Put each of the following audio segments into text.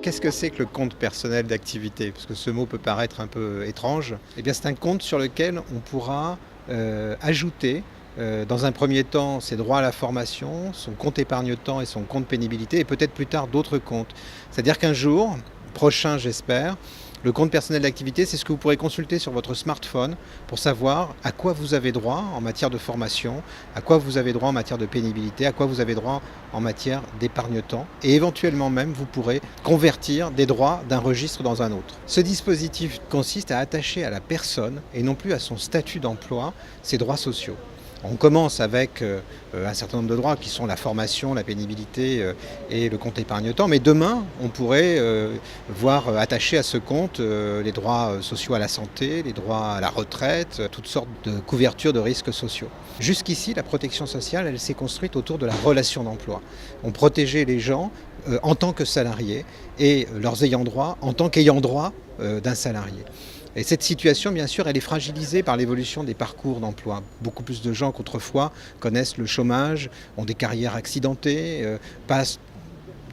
Qu'est-ce que c'est que le compte personnel d'activité? Parce que ce mot peut paraître un peu étrange. Eh bien, c'est un compte sur lequel on pourra ajouter, dans un premier temps, ses droits à la formation, son compte épargne-temps et son compte pénibilité, et peut-être plus tard d'autres comptes. C'est-à-dire qu'un jour, prochain j'espère, le compte personnel d'activité, c'est ce que vous pourrez consulter sur votre smartphone pour savoir à quoi vous avez droit en matière de formation, à quoi vous avez droit en matière de pénibilité, à quoi vous avez droit en matière d'épargne-temps. Et éventuellement même, vous pourrez convertir des droits d'un registre dans un autre. Ce dispositif consiste à attacher à la personne, et non plus à son statut d'emploi, ses droits sociaux. On commence avec un certain nombre de droits qui sont la formation, la pénibilité et le compte épargne-temps. Mais demain, on pourrait voir attacher à ce compte les droits sociaux à la santé, les droits à la retraite, toutes sortes de couvertures de risques sociaux. Jusqu'ici, la protection sociale, elle s'est construite autour de la relation d'emploi. On protégeait les gens en tant que salariés et leurs ayants droit en tant qu'ayants droit d'un salarié. Et cette situation, bien sûr, elle est fragilisée par l'évolution des parcours d'emploi. Beaucoup plus de gens qu'autrefois connaissent le chômage, ont des carrières accidentées, passent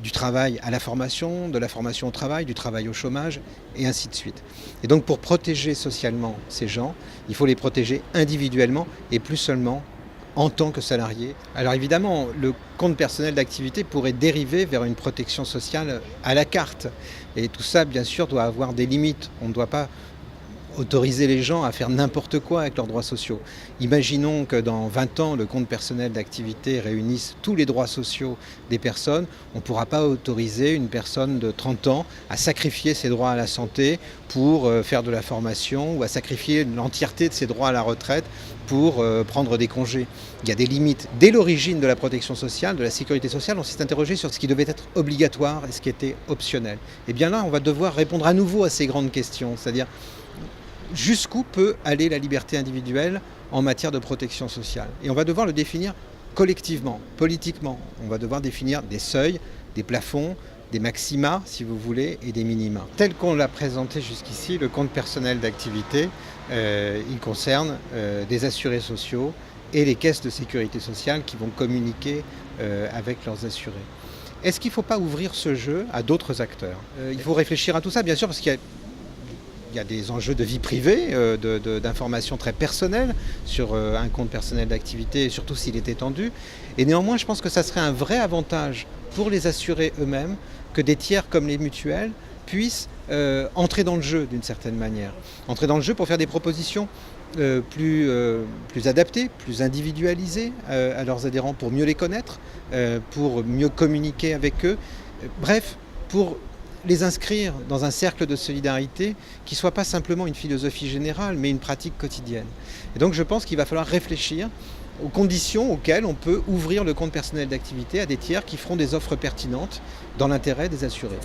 du travail à la formation, de la formation au travail, du travail au chômage, et ainsi de suite. Et donc pour protéger socialement ces gens, il faut les protéger individuellement et plus seulement en tant que salarié. Alors évidemment, le compte personnel d'activité pourrait dériver vers une protection sociale à la carte. Et tout ça, bien sûr, doit avoir des limites. On ne doit pas autoriser les gens à faire n'importe quoi avec leurs droits sociaux. Imaginons que dans 20 ans, le compte personnel d'activité réunisse tous les droits sociaux des personnes. On ne pourra pas autoriser une personne de 30 ans à sacrifier ses droits à la santé pour faire de la formation ou à sacrifier l'entièreté de ses droits à la retraite pour prendre des congés. Il y a des limites. Dès l'origine de la protection sociale, de la sécurité sociale, on s'est interrogé sur ce qui devait être obligatoire et ce qui était optionnel. Et bien là, on va devoir répondre à nouveau à ces grandes questions, c'est-à-dire jusqu'où peut aller la liberté individuelle en matière de protection sociale. Et on va devoir le définir collectivement, politiquement. On va devoir définir des seuils, des plafonds, des maxima, si vous voulez, et des minima. Tel qu'on l'a présenté jusqu'ici, le compte personnel d'activité, il concerne des assurés sociaux et les caisses de sécurité sociale qui vont communiquer avec leurs assurés. Est-ce qu'il ne faut pas ouvrir ce jeu à d'autres acteurs? Il faut réfléchir à tout ça, bien sûr, parce qu'il y a des enjeux de vie privée, d'informations très personnelles sur un compte personnel d'activité, surtout s'il est étendu. Et néanmoins, je pense que ça serait un vrai avantage pour les assurés eux-mêmes que des tiers comme les mutuelles puissent entrer dans le jeu d'une certaine manière. Entrer dans le jeu pour faire des propositions plus adaptées, plus individualisées à leurs adhérents, pour mieux les connaître, pour mieux communiquer avec eux. Bref, pour les inscrire dans un cercle de solidarité qui ne soit pas simplement une philosophie générale, mais une pratique quotidienne. Et donc je pense qu'il va falloir réfléchir aux conditions auxquelles on peut ouvrir le compte personnel d'activité à des tiers qui feront des offres pertinentes dans l'intérêt des assurés.